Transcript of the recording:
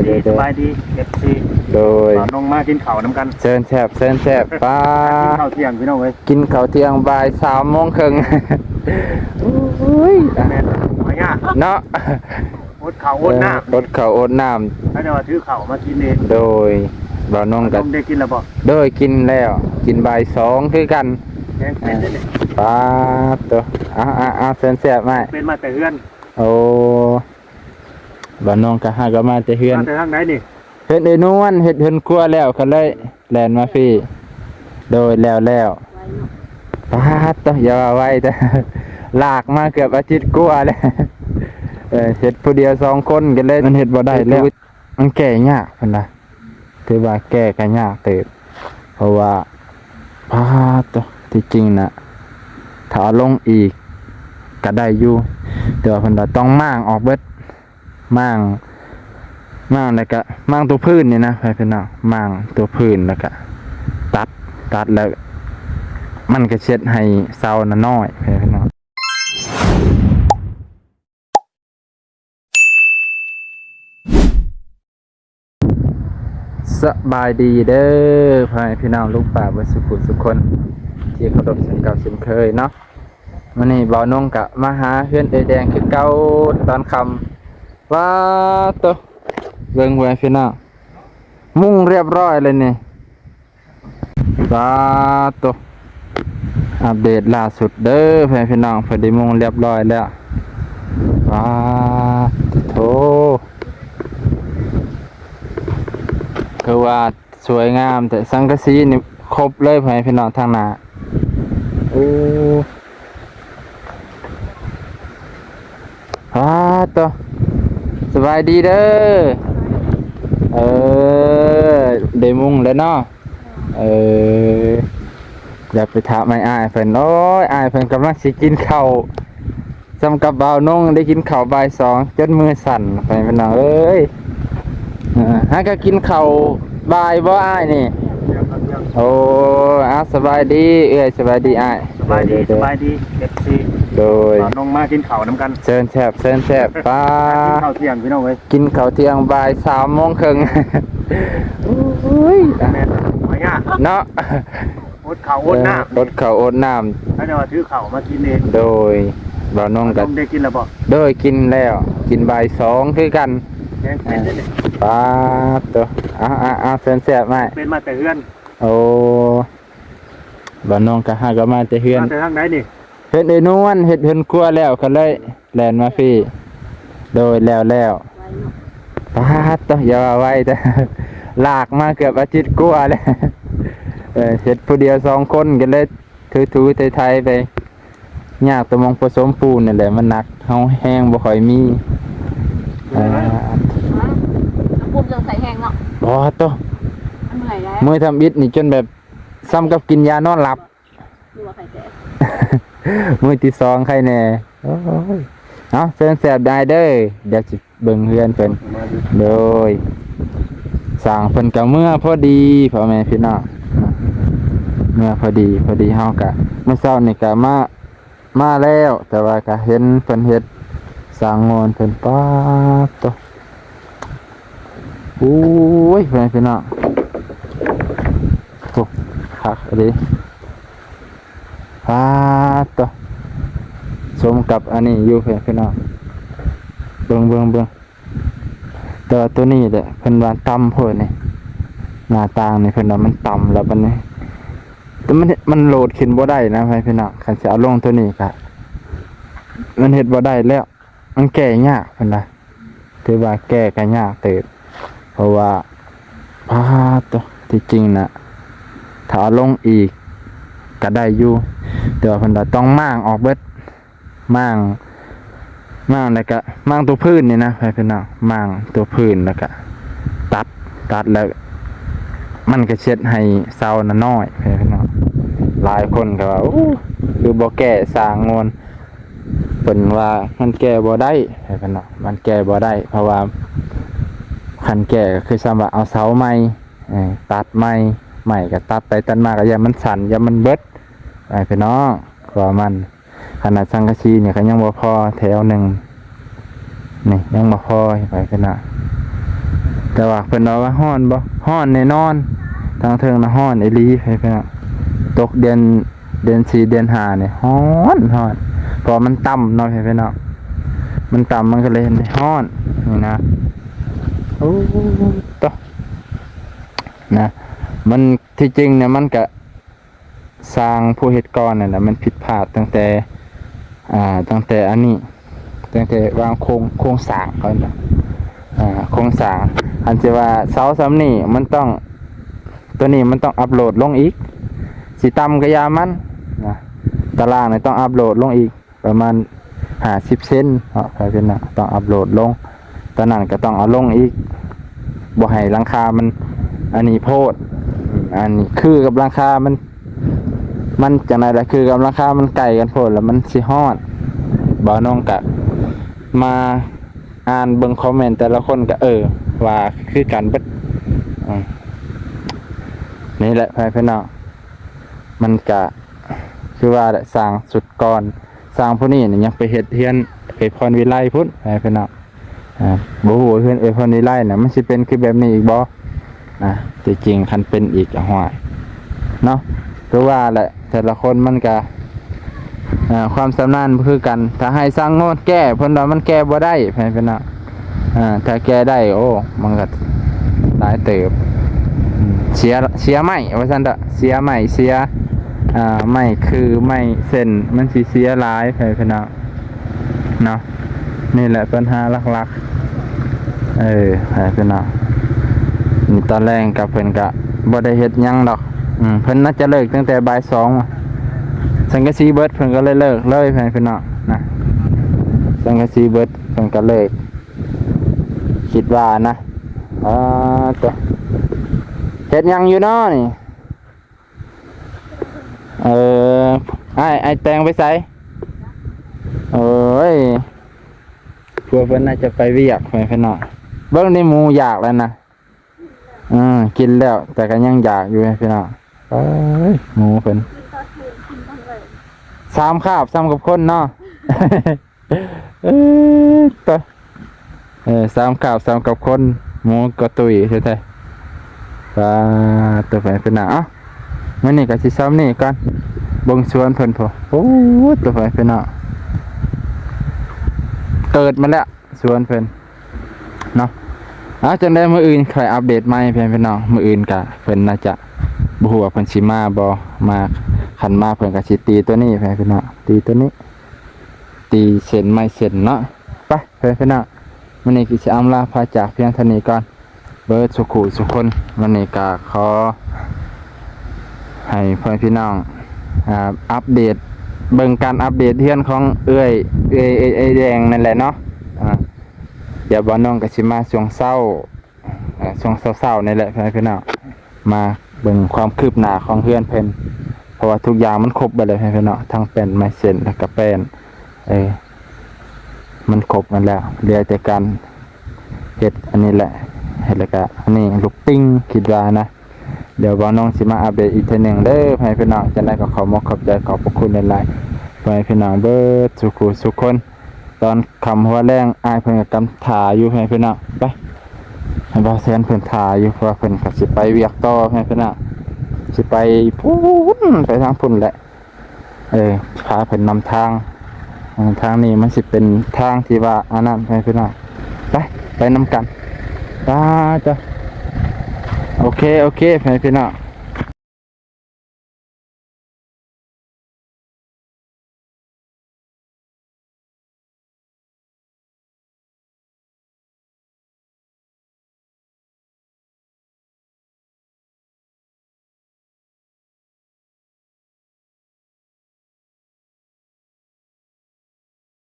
สบายดีเอฟซีโดยน้องมากินข้าวน้ำกันเชิญแซ่บเชิญแซ่บป้ากินข้าวเที่ยงพี่น้องเว้ยกินข้าวเที่ยงบ่าย3:30โอ้ยแม่นมาย่าเนาะอดข้าวอดน้ำอดข้าวอดน้ถ้าจะมาถือข้าวมากินเองำโดยบ่าวน้องกันได้กินแล้วบ่โดยกินแล้วกินบ่าย2คือกันแกงเป็ดเนี่ยป้าตัวเชิญแซ่บมาเป็นมาแต่เฮือนโอ้บ่าวน้องก็หาก็มาแต่เฮือนมาแต่ทางไหนนี่เฮ็ดนวลเฮ็ดเฮือนครัวแล้วก็เลยแล่นมาพี่โดยแล้วป้าตัวอย่าว่าไว้แต่ลากมาเกือบอาทิตย์กว่าแล้วเฮ็ดผู้เดียว2คนกันเลยมันเฮ็ดบ่ได้แล้วมันแก้ยากพุ่นน่ะถือว่าแก้ก็ยากเติบเพราะว่าป้าตัวที่จริงน่ะถ้าเอาลงอีกก็ได้อยู่แต่ว่าเพิ่นว่าต้องม่างออกเบิดม่างแล้วก็ม่างตัวพื้นนี่นะเพิ่นน่ะม่างตัวพื้นแล้วก็ตัดแล้วมันก็เช็ดให้เซาน่ะน้อยเพิ่นน่ะสบายดีเด้อพี่น้องลูกป่าบ่สุขทุกคนที่เคารพเช่นเก่าเช่นเคยเนาะวันนี้บ่าวนงกะมาหาเฮือนแดงคือเก่าตอนค่ำว้าโตเบิ่งไว้พี่น้องมุงเรียบร้อยเลยนี่ว้าโตอัปเดตล่าสุดเด้อพี่น้องพอดีมุงเรียบร้อยแล้วว้าโถคือว่าสวยงามแต่สังกะสีนี่ครบเลยพี่น้องทางหน้าโอ้ตัวสบายดีเด้อเดมุงแล้วเนาะอย่าไปถามไม่อายเพิ่นโอ้ยอายเพิ่นกำลังสิกินข้าวจำกับบ่าวนงได้กินข้าวบ่าย2จนมือสั่นพี่น้องเอ้ยฮะก็กินข้าวบ่ายบ่อ้ายนี่โอ้สบายดีสบายดีอ้ายสบายดีเอฟซีโดยน้องมากินข้าวน้ำกันเชิญแซ่บป้ากินข้าวเที่ยงพี่น้องเว้ยกินข้าวเที่ยงบ่าย3:30โอ้ยแม่นมาย่าเนาะอดข้าวอดน้ำอดข้าวอดน้ำถ้าจะมาถือข้าวมากินเองโดยบ่าวน้องกันได้กินแล้วบ่โดยกินแล้วกินบ่าย2คือกันแกงเป็ดเนี่ยป้าตัวเชิญแซ่บมาเป็นมาแต่เฮือนโอ้บ่าวน้องก็หาก็มาแต่เฮือนมาแต่ทางไหนนี่เฮ็ดนวลเฮ็ดเฮือนครัวแล้วก็เลยแล่นมาพี่โดยแล้วป้าตัวอย่าว่าไว้แต่ลากมาเกือบอาทิตย์กว่าแล้วเฮ็ดผู้เดียว2คนกันเลยถูๆไทยๆไปยากตะมองผสมปูนนี่แหละมันหนักเฮาแห้งบ่ค่อยมีปุ่มจังใส่แห้งเนาะบ่ตัวมื้อทำอิฐนี่จนแบบซ้ำกับกินยานอนหลับดูว่าใครแก่มื้อที่2ใครแน่โอ้ยเอาเชิญแซ่บได้เด้อเดี๋ยวสิเบิ่งเฮือนเพิ่นโดยสร้างเพิ่นก็เมื่อพอดีพ่อแม่พี่น้องเมื่อพอดีเฮาก็เมื่อเช้านี่ก็มาแล้วแต่ว่าก็เห็นเพิ่นเฮ็ดสร้างงอนเพิ่นป๊าดโตโอ้ยพ่อแม่พี่น้องโตคักดิป๊าดโตสมกับอันนี้อยู่พี่น้องเบิ่งแต่ว่าตัวนี้แหละเพิ่นว่าต่ำโพดนี่หน้าต่างนี่เพิ่นว่ามันต่ำแล้วบัดนี้แต่มันโหลดขึ้นบ่ได้นะพี่น้องคันสิเอาลงตัวนี้ก็มันเฮ็ดบ่ได้แล้วมันแก้ยากเพิ่นว่าถือว่าแก้ก็ยากเติบเพราะว่าตัวที่จริงน่ะถ้าเอาลงอีกก็ได้อยู่แต่ว่าเพิ่นว่าต้องม่างออกเบิดม่างแล้วก็ม่างตัวพื้นนี่นะพี่น้องม่างตัวพื้นแล้วก็ตัดแล้วมันก็เช็ดให้เซาน่ะน้อยพี่น้องหลายคนก็ว่าคือบ่แก้สร้างงอนเพิ่นว่ามันแก้บ่ได้พี่น้องมันแก้บ่ได้เพราะว่าคันแก้ก็คือสำว่าเอาเสาใหม่ตัดใหม่ก็ตัดไปตัดมาก็อย่ามันสั่นอย่ามันเบิดพี่น้องก็มันขนาดสังกะสีเนี่ยก็ยังบ่พอแถวหนึ่งนี่ยังบ่พอไปกันนะ แต่ว่าเพิ่นว่าฮ้อนบ่ฮ้อนแน่นอนทางเทิงน่ะฮ้อนอีหลีเพิ่นตกเดือน4เดือน5นี่ฮ้อนเพราะมันต่ำเนาะเพิ่นมันต่ำมันก็เลยฮ้อนนี่นะโอ้ตะนะมันที่จริงเนี่ยมันก็สร้างผู้เฮ็ดก่อนนั่นน่ะมันผิดพลาดตั้งแต่อันนี้ตั้งแต่วางโครงสร้างก่อนนะโครงสร้างอันที่ว่าเสาซ้ำนี่มันต้องตัวนี้มันต้องอัปโหลดลงอีกสิต่ำก็ยามันนะตารางนี่ต้องอัปโหลดลงอีกประมาณ50เซนไปเป็นน่ะต้องอัปโหลดลงตอนนั้นก็ต้องเอาลงอีกบ่ให้หลังคามันอันนี้โพดอันนี้คือกับหลังคามันจังได๋ล่ะคือกับหลังคามันไกลกันโพดแล้วมันสิฮอดบ่น้องก็มาอ่านเบิ่งคอมเมนต์แต่ละคนก็ว่าคือกันเบิดนี่แหละพี่น้องมันก็คือว่าสร้างสุดก่อนสร้างผู้นี้นี่ยังไปเฮ็ดเฮือนพรวิไลพุ่นพี่น้องบ่ฮู้เฮือนพรวิไลน่ะมันสิเป็นคือแบบนี้อีกบ่นะที่จริงคันเป็นอีกห้อยเนาะคือว่าแหละแต่ละคนมันก็ความสำนาญคือกันถ้าให้สร้างโน่นแก้เพิ่นว่ามันแก้บ่ได้พี่น้องถ้าแก้ได้โอ้มันก็หลายเติบเสียไม้ว่าซั่นเด้อเสียไม้เสียไม่คือไม่เส้นมันสิเสียหลายพี่น้องเนาะนี่แหละปัญหาหลักๆพี่น้องนี่ตอนแรกกับเพิ่นก็บ่ได้เฮ็ดหยังดอกเพิ่นน่าจะเลิกตั้งแต่บ่าย2สังกะสีเบิดเพิ่นก็เลยเลิกเลยพี่น้องนะสังกะสีเบิดเพิ่นก็เลิกคิดว่านะตัวเฮ็ดหยังอยู่เนาะนี่ไอ้แตงไปใส่โอ้ยพวกเพิ่นน่าจะไปเวียกพี่น้องเบิ่งนี่หมูอยากแล้วนะกินแล้วแต่ก็ยังอยากอยู่พี่น้องหมูเพิ่น3 คาบซ้ำกับคนเนาะตัว3 คาบซ้ำกับคนหมูก็ตุยใช่ไหมตัวไปเป็นหนามันนี่ก็สิซ้ำนี่ก่อนบงสวนเพิ่นพอโอ้ตัวไปเป็นหนาเกิดมาแล้วสวนเพิ่นเนาะจังได้มื้ออื่นค่อยอัปเดตใหม่เพิ่นน้องมื้ออื่นก็เพิ่นน่าจะบ่ฮู้ว่าเพิ่นสิมาบ่มาคันมาเพิ่นก็สิตีตัวนี้พี่น้องตีตัวนี้ตีเส้นไม้เส้นเนาะไปพี่น้องมื้อนี้ก็สิอำลาพาจากเพียงเท่านี้ก่อนเบิดสุขุสุคนมื้อนี้ก็ขอให้พี่น้องอัปเดตเบิ่งการอัปเดตเฮือนของเอ้ยแดงนั่นแหละเนาะเดี๋ยวบ่น้องก็สิมาช่วงเช้านี่แหละพี่น้องมาเบิ่งความคืบหน้าของเฮือนเพิ่นเพราะว่าทุกอย่างมันครบไปเลยพี่น้องทั้งเป็นไม้เส้นแล้วก็แป้นมันครบกันแล้วเหลือแต่การเฮ็ดอันนี้แหละเฮ็ดแล้วก็อันนี้ลูกปิ้งคิดว่านะเดี๋ยวบ่น้องสิมาอัปเดตอีกทีนึงเด้อพี่น้องจังได๋ก็ขอบใจขอบพระคุณหลายๆพี่น้องเบิดสุขคนตอนคำหัวแรงอ้ายเพิ่นก็กำถ่าอยู่พี่น้องไปให้บ่าวแสนเพิ่นถ่าอยู่เพราะว่าเพิ่นก็สิไปเวียกต่อพี่น้องสิไปพุ่นไปทางพุ่นแหละพาเพิ่นนำทางนี้มันสิเป็นทางที่ว่าอันนั้นพี่น้องไปนำกันจ้าโอเคพี่น้อง